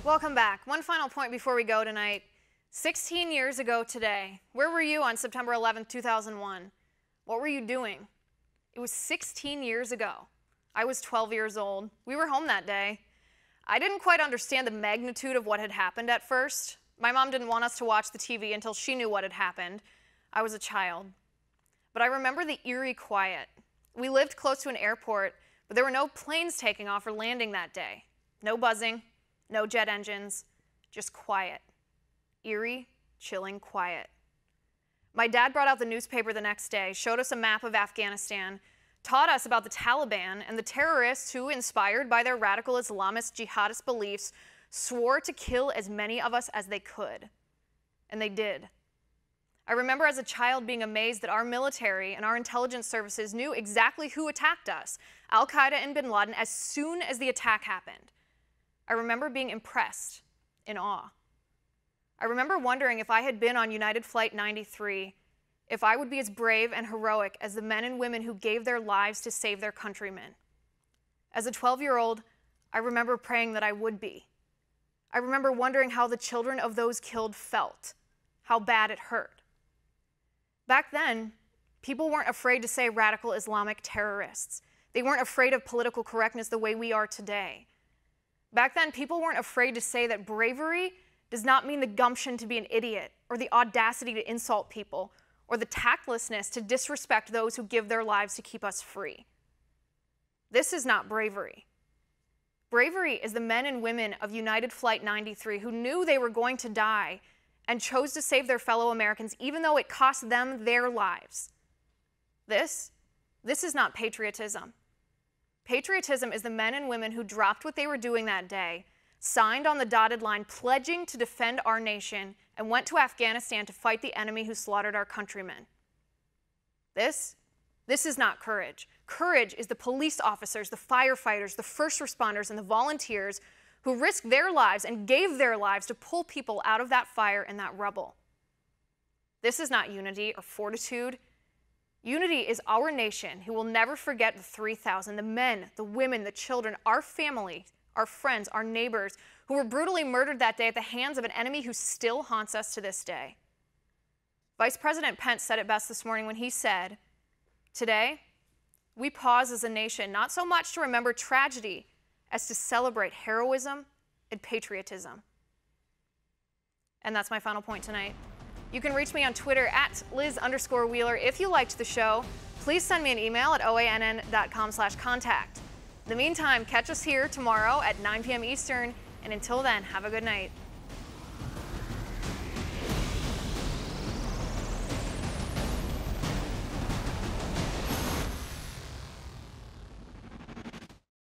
Welcome back. One final point before we go tonight. 16 years ago today, where were you on September 11th, 2001? What were you doing? It was 16 years ago. I was 12 years old. We were home that day. I didn't quite understand the magnitude of what had happened at first. My mom didn't want us to watch the TV until she knew what had happened. I was a child. But I remember the eerie quiet. We lived close to an airport, but there were no planes taking off or landing that day. No buzzing, no jet engines, just quiet. Eerie, chilling quiet. My dad brought out the newspaper the next day, showed us a map of Afghanistan, taught us about the Taliban and the terrorists who, inspired by their radical Islamist jihadist beliefs, swore to kill as many of us as they could. And they did. I remember as a child being amazed that our military and our intelligence services knew exactly who attacked us, Al-Qaeda and bin Laden, as soon as the attack happened. I remember being impressed, in awe. I remember wondering if I had been on United Flight 93, if I would be as brave and heroic as the men and women who gave their lives to save their countrymen. As a 12-year-old, I remember praying that I would be. I remember wondering how the children of those killed felt, how bad it hurt. Back then, people weren't afraid to say radical Islamic terrorists. They weren't afraid of political correctness the way we are today. Back then, people weren't afraid to say that bravery does not mean the gumption to be an idiot, or the audacity to insult people, or the tactlessness to disrespect those who give their lives to keep us free. This is not bravery. Bravery is the men and women of United Flight 93 who knew they were going to die and chose to save their fellow Americans even though it cost them their lives. This is not patriotism. Patriotism is the men and women who dropped what they were doing that day, signed on the dotted line, pledging to defend our nation, and went to Afghanistan to fight the enemy who slaughtered our countrymen. This is not courage. Courage is the police officers, the firefighters, the first responders, and the volunteers who risked their lives and gave their lives to pull people out of that fire and that rubble. This is not unity or fortitude. Unity is our nation who will never forget the 3,000, the men, the women, the children, our family, our friends, our neighbors, who were brutally murdered that day at the hands of an enemy who still haunts us to this day. Vice President Pence said it best this morning when he said, "Today, we pause as a nation not so much to remember tragedy as to celebrate heroism and patriotism." And that's my final point tonight. You can reach me on Twitter at Liz_Wheeler. If you liked the show, please send me an email at oann.com/contact. In the meantime, catch us here tomorrow at 9 p.m. Eastern, and until then, have a good night.